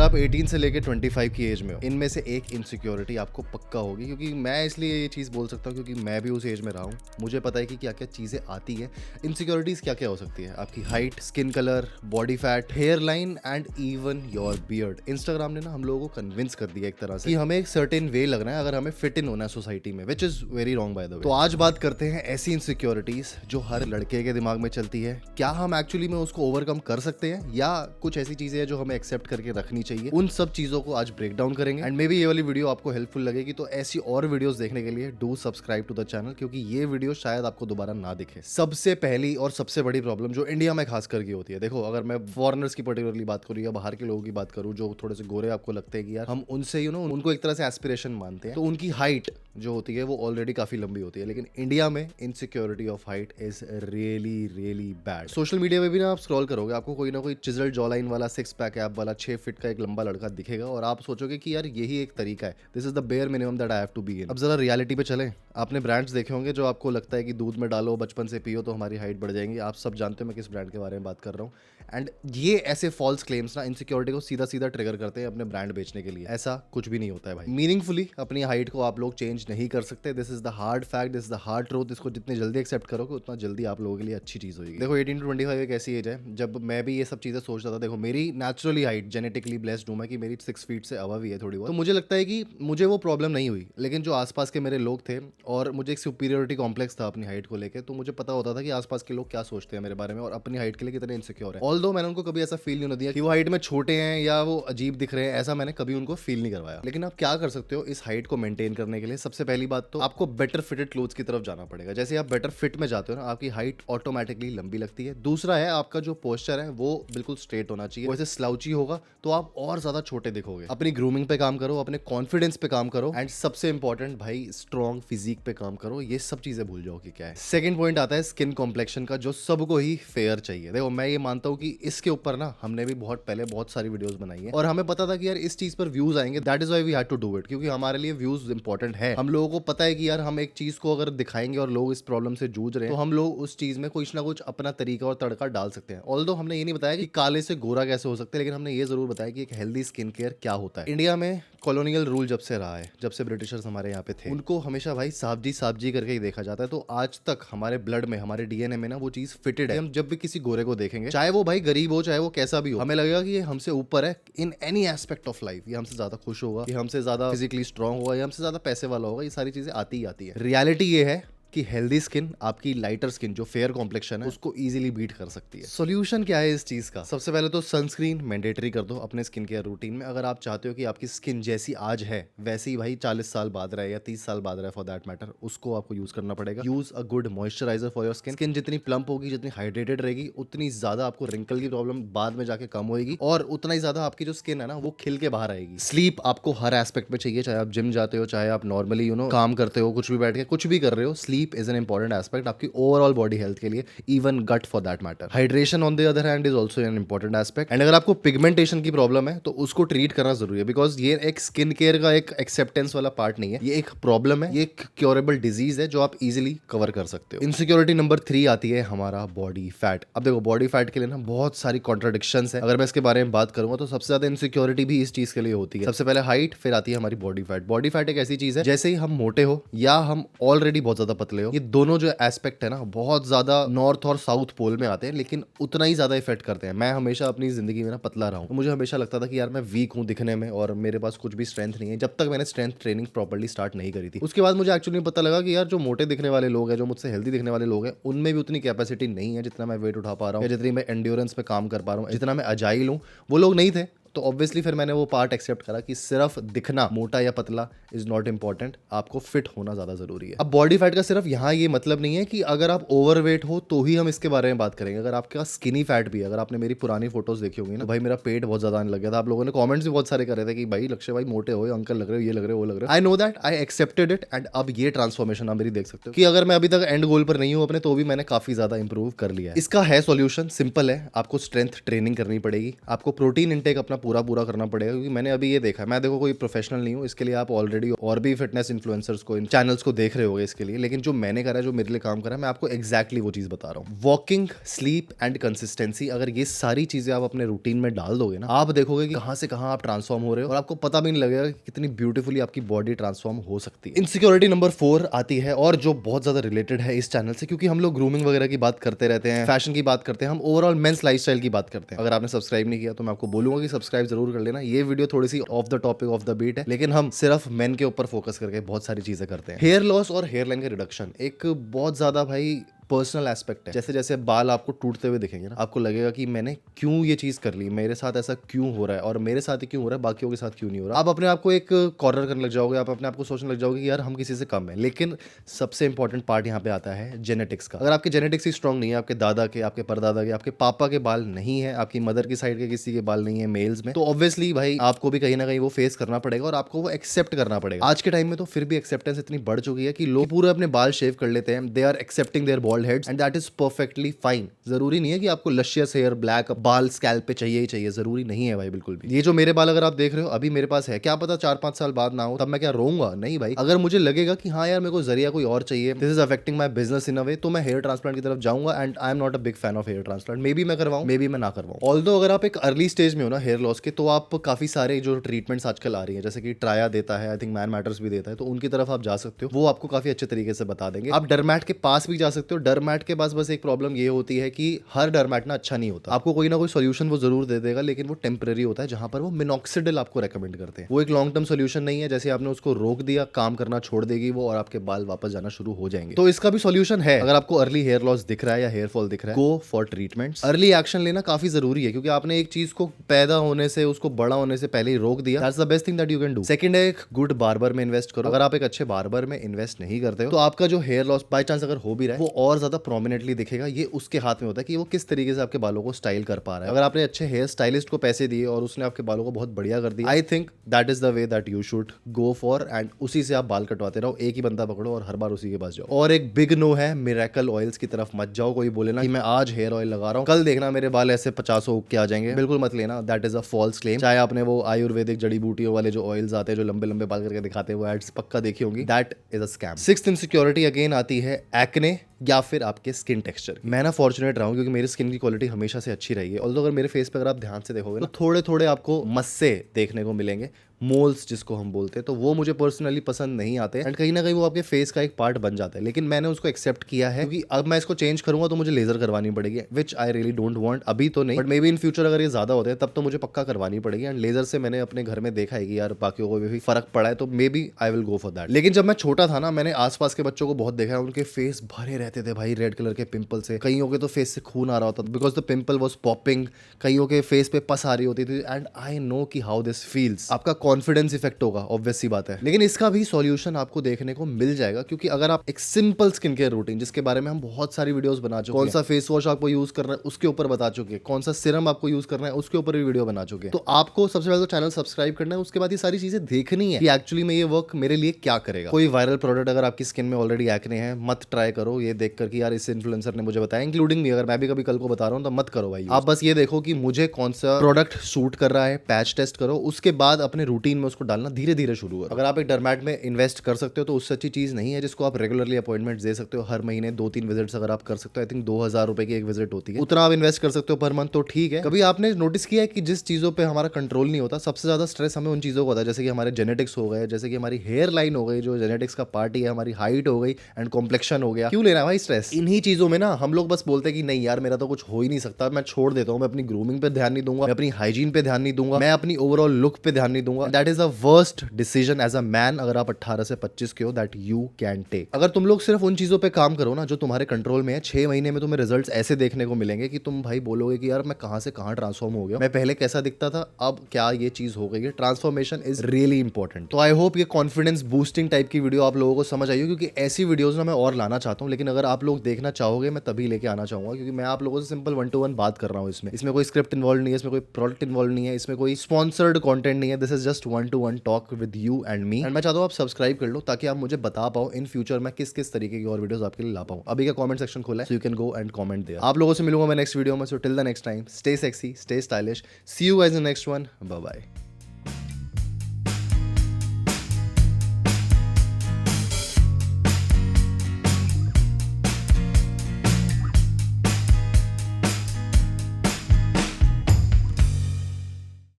आप 18 से लेकर 25 की एज में हो, इनमें से एक इनसिक्योरिटी आपको पक्का होगी, क्योंकि मैं इसलिए ये चीज़ बोल सकता हूँ क्योंकि मैं भी उस एज में रहा हूँ। मुझे पता है कि क्या क्या चीज़ें आती है। इनसिक्योरिटीज़ क्या क्या हो सकती है, आपकी height, skin colour, body fat, hairline and even your beard. Instagram ने ना हम लोगों को कन्विंस कर दिया एक तरह से कि हमें एक सर्टेन वे लगना है अगर हमें फिट इन होना है सोसाइटी में, which is very wrong by the way. तो आज बात करते हैं ऐसी इनसिक्योरिटीज़ जो हर लड़के के दिमाग में चलती है। क्या हम एक्चुअली में उसको ओवरकम कर सकते हैं या कुछ ऐसी चीज़ें हैं जो हमें एक्सेप्ट करके रखनी चाहिए। उन सब चीज़ों को आज ब्रेक डाउन करेंगे एंड मे बी ये वाली वीडियो आपको हेल्पफुल लगेगी। तो ऐसी और वीडियोस देखने के लिए do subscribe to the channel, क्योंकि ये वीडियो शायद आपको दोबारा ना दिखे। सबसे पहली और सबसे बड़ी प्रॉब्लम जो इंडिया में खास करके होती है, देखो अगर मैं फॉरेनर्स की पर्टिकुलरली बात करूँ या बाहर के लोगों की बात करूँ जो थोड़े से गोरे आपको लगते हैं कि यार हम उनसे उनको एक तरह से एस्पिरेशन मानते हैं, तो उनकी हाइट जो होती है वो ऑलरेडी काफी लंबी होती है। लेकिन इंडिया में insecurity of height is really really bad. Social media में भी ना आप स्क्रॉल करोगे, आपको कोई ना कोई चिजल्ड जॉ लाइन वाला, 6 पैक ऐप वाला, 6 फीट का एक लंबा लड़का दिखेगा और आप सोचोगे कि यार यही एक तरीका है, this is the bare minimum that I have to be in. अब जरा रियलिटी पे चलें। आपने ब्रांड्स देखे होंगे जो आपको लगता है कि दूध में डालो, बचपन से पियो तो हमारी हाइट बढ़ जाएंगी। आप सब जानते हो मैं किस ब्रांड के बारे में बात कर रहा हूँ। एंड ये ऐसे फॉल्स क्लेम्स ना इनसिक्योरिटी को सीधा सीधा ट्रिगर करते हैं अपने ब्रांड बेचने के लिए। ऐसा कुछ भी नहीं होता है भाई। मीनिंगफुली अपनी हाइट को आप लोग चेंज नहीं कर सकते। This is the hard fact, this is the hard truth. इसको जितनी जल्दी एक्सेप्ट करोगे उतना जल्दी आप लोगों के लिए अच्छी चीज होगी। देखो 18 to 25 एक ऐसी एज है जब मैं भी ये सब चीजें सोचता था। देखो मेरी नेचुरली हाइट, जेनेटिकली ब्लेस्ड हूं मैं कि मेरी 6 फीट से अबव ही है थोड़ी बहुत, तो मुझे लगता है कि मुझे वो प्रॉब्लम नहीं हुई। लेकिन जो आसपास के मेरे लोग थे और मुझे एक सुपीरियरिटी कॉम्प्लेक्स था अपनी हाइट को लेकर, तो मुझे पता होता था कि आसपास के लोग क्या सोचते हैं मेरे बारे में और अपनी हाइट के लिए कितने इनसिक्योर है। ऑल्दो मैंने उनको कभी ऐसा फील नहीं दिया कि वो हाइट में छोटे हैं या वो अजीब दिख रहे हैं, ऐसा मैंने कभी उनको फील नहीं करवाया। लेकिन आप क्या कर सकते हो इस हाइट को मेंटेन करने के लिए? सबसे पहली बात तो आपको बेटर फिटेड क्लोथ्स की तरफ जाना पड़ेगा। जैसे आप बेटर फिट में जाते हो ना, आपकी हाइट ऑटोमेटिकली लंबी लगती है। दूसरा है आपका जो पोस्चर है वो बिल्कुल स्ट्रेट होना चाहिए। वैसे स्लाउची होगा तो आप और ज्यादा छोटे दिखोगे। अपनी ग्रूमिंग पे काम करो, अपने कॉन्फिडेंस पे काम करो एंड सबसे इंपॉर्टेंट भाई स्ट्रॉन्ग फिजिक पे काम करो। ये सब चीजें भूल जाओ कि क्या है। सेकंड पॉइंट आता है स्किन कॉम्प्लेक्शन का, जो सबको ही फेयर चाहिए। देखो मैं ये मानता हूँ कि इसके ऊपर ना हमने भी बहुत पहले बहुत सारी वीडियोस बनाई है और हमें पता था कि यार इस चीज पर व्यूज आएंगे। That is why we had to do it, क्योंकि हमारे लिए व्यूज इंपॉर्टेंट है। हम लोगों को पता है कि यार हम एक चीज को अगर दिखाएंगे और लोग इस प्रॉब्लम से जूझ रहे हैं तो हम लोग उस चीज में कुछ ना कुछ अपना तरीका और तड़का डाल सकते हैं। ऑल्दो हमने ये नहीं बताया कि काले से गोरा कैसे हो सकते हैं, लेकिन हमने ये जरूर बताया कि एक हेल्दी स्किन केयर क्या होता है। इंडिया में कॉलोनियल रूल जब से रहा है, जब से ब्रिटिशर्स हमारे यहाँ पे थे, उनको हमेशा भाई साहब जी करके ही देखा जाता है। तो आज तक हमारे ब्लड में, हमारे डीएनए में ना वो चीज फिटेड है। हम जब भी किसी गोरे को देखेंगे, चाहे वो भाई गरीब हो चाहे वो कैसा भी हो, हमें लगेगा कि ये हमसे ऊपर है in any aspect of life. ये हमसे ज्यादा खुश होगा, ये हमसे ज्यादा फिजिकली स्ट्रांग होगा, ये हमसे ज्यादा पैसे वाला होगा। ये सारी चीजें आती ही आती है। रियलिटी ये है कि हेल्दी स्किन आपकी लाइटर स्किन जो फेयर कॉम्प्लेक्शन है उसको इजीली बीट कर सकती है। सॉल्यूशन क्या है इस चीज का? सबसे पहले तो सनस्क्रीन मैंडेटरी कर दो अपने स्किन केयर रूटीन में। अगर आप चाहते हो कि आपकी स्किन जैसी आज है वैसे ही भाई 40 साल बाद रहे या 30 साल बाद रहे फॉर दैट मैटर, उसको आपको यूज करना पड़ेगा। Use a good moisturiser for your skin. Skin जितनी प्लम्प होगी, जितनी हाइड्रेटेड रहेगी, उतनी ज्यादा आपको रिंकल की प्रॉब्लम बाद में जाके कम होगी और उतना ही ज्यादा आपकी जो स्किन है ना वो खिल के बाहर आएगी। स्लीप आपको हर एस्पेक्ट में चाहिए, चाहे आप जिम जाते हो, चाहे आप नॉर्मली काम करते हो, कुछ भी बैठ के कुछ भी कर रहे हो, sleep is an important aspect आपकी ओवरऑल बॉडी हेल्थ के लिए, even gut for that matter. Hydration on the other hand is also an important aspect. And अगर आपको पिगमेंटेशन की प्रॉब्लम है तो उसको ट्रीट करना जरूरी है, बिकॉज ये एक स्किन केयर का एक एक्सेप्टेंस वाला पार्ट नहीं है, ये एक प्रॉब्लम है, ये एक क्योरेबल डिजीज है जो आप इजिली कवर कर सकते हो। इनसिक्योरिटी नंबर 3 आती है हमारा बॉडी फैट। अब देखो बॉडी फैट के लिए ना बहुत सारी कॉन्ट्राडिक्शंस है। अगर मैं इसके बारे में बात करूंगा तो सबसे ज्यादा इनसिक्योरिटी भी इस चीज के लिए होती है। सबसे पहले हाइट, फिर आती है हमारी बॉडी फैट। बॉडी फैट एक ऐसी चीज है जैसे ही हम मोटे हो या हम ऑलरेडी बहुत ज्यादा पतले हो, ये दोनों जो एस्पेक्ट है ना बहुत ज्यादा नॉर्थ और साउथ पोल में आते हैं, लेकिन उतना ही ज्यादा इफेक्ट करते हैं। मैं हमेशा अपनी जिंदगी में ना पतला रहा हूं, तो मुझे हमेशा लगता था कि यार मैं वीक हूं दिखने में और मेरे पास कुछ भी स्ट्रेंथ नहीं है, जब तक मैंने स्ट्रेंथ ट्रेनिंग प्रॉपर्ली स्टार्ट नहीं करी थी। उसके बाद मुझे एक्चुअली पता लगा कि यार जो मोटे दिखने वाले लोग हैं, जो मुझसे हेल्दी दिखने वाले लोग हैं, उनमें भी उतनी कैपेसिटी नहीं है जितना मैं वेट उठा पा रहा हूँ या जितनी मैं एंड्योरेंस पे काम कर पा रहा हूँ, जितना मैं अजाइल हूँ, वो लोग नहीं थे। तो ऑब्वियसली फिर मैंने वो पार्ट एक्सेप्ट करा कि सिर्फ दिखना मोटा या पतला इज नॉट इंपॉर्टेंट, आपको फिट होना ज्यादा जरूरी है। अब बॉडी फैट का सिर्फ यहाँ ये मतलब नहीं है कि अगर आप ओवरवेट हो तो ही हम इसके बारे में बात करेंगे। अगर आपके पास स्किनी फैट भी है, अगर आपने मेरी पुरानी फोटोज देखी होगी ना, तो भाई मेरा पेट बहुत ज्यादा आने लग गया था। आप लोगों ने कमेंट्स भी बहुत सारे करे थे कि भाई लक्ष्य भाई मोटे हो, अंकल लग रहे हो, ये लग रहे हो, वो लग रहे हो। I know that, I accepted it and अब ये ट्रांसफॉर्मेशन आप मेरी देख सकते हो कि अगर मैं अभी तक एंड गोल पर नहीं हूँ अपने, तो भी मैंने काफी ज्यादा इंप्रूव कर लिया है। इसका है सॉल्यूशन, सिंपल है, आपको स्ट्रेंथ ट्रेनिंग करनी पड़ेगी, आपको प्रोटीन इंटेक अपना पूरा पूरा करना पड़ेगा, क्योंकि मैंने अभी ये देखा है, मैं देखो कोई प्रोफेशनल नहीं हूँ इसके लिए, आप ऑलरेडी और भी फिटनेस इन्फ्लुएंसर्स को, इन चैनल्स को देख रहे होगे इसके लिए, लेकिन जो मैंने करा है, जो मेरे लिए काम करा है, मैं आपको एग्जैक्टली वो चीज बता रहा हूँ। वॉकिंग, स्लीप एंड कंसिस्टेंसी, अगर ये सारी चीजें आप अपने रूटीन में डाल दोगे ना, आप देखोगे कि कहां से कहां आप ट्रांसफॉर्म हो रहे हो और आपको पता भी नहीं लगेगा कि कितनी ब्यूटीफुली आपकी बॉडी ट्रांसफॉर्म हो सकती है। इनसिक्योरिटी नंबर 4 आती है, और जो बहुत ज्यादा रिलेटेड है इस चैनल से, क्योंकि हम लोग ग्रूमिंग वगैरह की बात करते रहते हैं, फैशन की बात करते हैं, हम ओवरऑल मेंस लाइफस्टाइल की बात करते हैं। अगर आपने सब्सक्राइब नहीं किया तो मैं आपको बोलूंगा कि सब्सक्राइब जरूर कर लेना। ये वीडियो थोड़ी सी off the topic, off the beat है, लेकिन हम सिर्फ मेन के ऊपर फोकस करके बहुत सारी चीजें करते हैं। हेयर लॉस और हेयर लाइन का रिडक्शन एक बहुत ज्यादा भाई पर्सनल एस्पेक्ट है। जैसे जैसे बाल आपको टूटते हुए दिखेंगे ना, आपको लगेगा कि मैंने क्यों ये चीज कर ली, मेरे साथ ऐसा क्यों हो रहा है, और मेरे साथ ही क्यों हो रहा है, बाकियों के साथ क्यों नहीं हो रहा। आप अपने आप को एक कॉर्नर करने लग जाओगे, आप अपने आप को सोचने लग जाओगे कि यार हम किसी से कम है। लेकिन सबसे इंपॉर्टेंट पार्ट यहाँ पे आता है जेनेटिक्स का। अगर आपके जेनेटिक्स ही स्ट्रॉन्ग नहीं है, आपके दादा के, आपके परदादा के, आपके पापा के बाल नहीं है, आपकी मदर की साइड के किसी के बाल नहीं है मेल्स में, तो ऑब्वियसली भाई आपको भी कहीं ना कहीं वो फेस करना पड़ेगा और आपको वो एक्सेप्ट करना पड़ेगा। आज के टाइम में तो फिर भी एक्सेप्टेंस इतनी बढ़ चुकी है कि लोग पूरे अपने बाल शेव कर लेते हैं, they are accepting their bald heads and that is perfectly fine. जरूरी नहीं है कि आपको लशियस हेयर, ब्लैक बाल स्कैल्प पे चाहिए ही चाहिए, जरूरी नहीं है भाई, बिल्कुल भी। ये जो मेरे बाल अगर आप देख रहे हो अभी मेरे पास है, क्या पता 4-5 साल बाद ना हो, तब मैं क्या रोऊंगा? नहीं भाई, अगर मुझे लगेगा कि हाँ यार मेरे को जरिया कोई और चाहिए, this is affecting my business in a way, तो मैं हेयर ट्रांसप्लांट की तरफ जाऊंगा। And I am not a big fan of hair transplant. Maybe मैं करवाऊं, मे बी मैं ना करवाऊं। ऑल्दो अगर आप एक अर्ली स्टेज में हो ना हेयर लॉस के, तो आप काफी सारे जो ट्रीटमेंट्स आजकल आ रही है, जैसे कि ट्राया देता है, आई थिंक मैन मैटर्स भी देता है, तो उनकी तरफ आप जा सकते हो, वो आपको काफी अच्छे तरीके से बता देंगे। आप डरमैट के पास भी जा सकते हो। डरमैट के पास बस एक प्रॉब्लम ये होती है कि हर डरमैट ना अच्छा नहीं होता, आपको कोई ना कोई सोल्यूशन वो जरूर दे देगा, लेकिन वो टेम्परेरी होता है, जहां पर वो मिनॉक्सिडिल आपको रेकमेंड करते हैं। वो एक लॉन्ग टर्म सोल्यूशन नहीं है, जैसे आपने उसको रोक दिया, काम करना छोड़ देगी वो, और आपके बाल वापस जाना शुरू हो जाएंगे। तो इसका भी सोल्यूशन है। अगर आपको अर्ली हेयर लॉस दिख रहा है या हेयर फॉल दिख रहा है, go for treatments. Early action लेना काफी जरूरी है, क्योंकि आपने एक चीज को पैदा होने से, उसको बड़ा होने से पहले ही रोक दिया, that's the best thing that you can do. Second है, एक गुड बार्बर में इन्वेस्ट करो। अगर आप एक अच्छे बार्बर में इन्वेस्ट नहीं करते हो, तो आपका जो हेयर लॉस बाय चांस अगर हो भी रहा है, वो और ज्यादा प्रोमिनेंटली दिखेगा। ये उसके हाथ में होता है कि वो किस तरीके से आपके बालों को स्टाइल कर पा रहा है। अगर आपने अच्छे हेयर स्टाइलिस्ट को पैसे दिए और उसने आपके बालों को बहुत बढ़िया कर दिया, I think that is the way that you should go for, and उसी से आप बाल कटवाते रहो। एक ही बंदा पकड़ो और हर बार उसी के पास जाओ। और एक बिग नो है, मिरेकल ऑयल्स की तरफ मत जाओ। कोई बोले ना कि मैं आज हेयर ऑयल लगा रहा हूँ, कल देखना मेरे बाल ऐसे 50 उग के आ जाएंगे, बिल्कुल मत लेना, that is a false claim. चाहे आपने वो आयुर्वेदिक जड़ी बूटियों वाले जो ऑयल्स आते हैं, जो लंबे लंबे बाल करके दिखाते हैं, वो एड्स पक्का देखी होंगी, that is a scam. Sixth insecurity again आती है एक्ने या फिर आपके स्किन टेक्सचर। मैं ना फॉर्चुनेट रहा हूँ, क्योंकि मेरी स्किन की क्वालिटी हमेशा से अच्छी रही है। ऑल्दो अगर मेरे फेस पे अगर आप ध्यान से देखोगे ना, तो थोड़े थोड़े आपको मस्से देखने को मिलेंगे, मोल्स जिसको हम बोलते हैं, तो वो मुझे पर्सनली पसंद नहीं आते एंड कहीं ना कहीं वो आपके फेस का एक पार्ट बन जाता है। लेकिन मैंने उसको एक्सेप्ट किया है, क्योंकि अब मैं इसको चेंज करूंगा तो मुझे लेजर करवानी पड़ेगी, विच आई रियली डोंट वांट। अभी तो नहीं, but may be in future अगर ये ज्यादा होते हैं तब तो मुझे पक्का करवानी पड़ेगी। एंड लेजर से मैंने अपने घर में देखा है कि यार बाकियों को भी फर्क पड़ा है, तो maybe I will go for that. लेकिन जब मैं छोटा था ना, मैंने आसपास के बच्चों को बहुत देखा है, उनके फेस भरे रहते थे भाई रेड कलर के पिंपल से, कईयों के तो फेस से खून आ रहा होता था because the pimple was popping, कईयों के फेस पे पस आ रही होती थी। एंड आई नो कि हाउ दिस फील्स। आपका कॉन्फिडेंस इफेक्ट होगा, ऑब्वियस सी बात है, लेकिन इसका भी सॉल्यूशन आपको देखने को मिल जाएगा। क्योंकि अगर आप एक सिंपल स्किन केयर रूटीन, जिसके बारे में हम बहुत सारी वीडियोस बना चुके हैं, कौन सा फेस वॉश आपको यूज करना है उसके ऊपर बता चुके हैं, कौन सा सीरम आपको यूज करना है उसके ऊपर भी वीडियो बना चुके हैं, तो आपको सबसे पहले तो चैनल सब्सक्राइब करना है, उसके बाद ये सारी चीजें देखनी है कि एक्चुअली में ये वर्क मेरे लिए क्या करेगा। कोई वायरल प्रोडक्ट अगर आपकी स्किन में ऑलरेडी एक्ने है, मत ट्राई करो ये देखकर कि यार इस इन्फ्लुएंसर ने मुझे बताया, इंक्लूडिंग मी, अगर मैं भी कभी कल को बता रहा हूँ तो मत करो भाई। आप बस ये देखो कि मुझे कौन सा प्रोडक्ट सूट कर रहा है, पैच टेस्ट करो, उसके बाद अपने रूटीन में उसको डालना धीरे धीरे शुरू करो। अगर आप एक डरमैट में इन्वेस्ट कर सकते हो तो उससे अच्छी चीज नहीं है जिसको आप रेगुलरली अपॉइंटमेंट दे सकते हो। हर महीने 2-3 विजिट्स अगर आप कर सकते हो, आई थिंक 2000 रुपए की एक विजिट होती है, उतना आप इन्वेस्ट कर सकते हो पर मंथ, तो ठीक है। कभी आपने नोटिस किया है कि जिस चीजों पे हमारा कंट्रोल नहीं होता, सबसे ज्यादा स्ट्रेस हमें उन चीजों को होता है, जैसे कि हमारे जेनेटिक्स हो गए, जैसे कि हमारी हेयर लाइन हो गई, जो जेनेटिक्स का पार्ट ही है, हमारी हाइट हो गई एंड कॉम्प्लेक्शन हो गया। क्यों लेना है भाई स्ट्रेस इन्हीं चीजों में ना? हम लोग बस बोलते हैं कि नहीं यार मेरा तो कुछ हो ही नहीं सकता, मैं छोड़ देता हूँ, मैं अपनी ग्रूमिंग पे ध्यान नहीं दूंगा, मैं अपनी हाइजीन पे ध्यान नहीं दूंगा, मैं अपनी ओवरऑल लुक पे ध्यान नहीं दूंगा। That is the worst decision as a man, अगर आप 18 से 25 के हो, दैट यू कैन टेक। अगर तुम लोग सिर्फ उन चीजों पे काम करो ना जो तुम्हारे कंट्रोल में है, 6 महीने में तुम्हें रिजल्ट्स ऐसे देखने को मिलेंगे कि तुम भाई बोलोगे कि यार मैं कहां से कहां ट्रांसफॉर्म हो गया, मैं पहले कैसा दिखता था, अब क्या ये चीज हो गई है। Transformation is really important. तो आई होप ये कॉन्फिडेंस बूस्टिंग टाइप की वीडियो आप लोगों को समझ आई हो, क्योंकि ऐसी वीडियोस ना मैं और लाना चाहता हूँ, लेकिन अगर आप लोग देखना चाहोगे मैं तभी लेके आना चाहूंगा, क्योंकि मैं आप लोगों से सिंपल 1-to-1 बात कर रहा हूँ। इसमें कोई स्क्रिप्ट इन्वॉल्व नहीं है, इसमें कोई प्रोडक्ट इन्वॉल्व नहीं है, इसमें कोई स्पॉन्सर्ड कंटेंट नहीं है, this is just just 1-to-1 talk with you and me. And मैं चाहता हूँ आप सब्सक्राइब कर लो ताकि आप मुझे बता पाओ इन फ्यूचर मैं किस किस तरीके की और वीडियोस आपके लिए ला पाऊँ। अभी का कमेंट सेक्शन खोला है, so you can go and comment there. आप लोगों से मिलूंगा मैं नेक्स्ट वीडियो में। So till the next time, stay sexy, stay stylish, see you guys in next one, bye bye.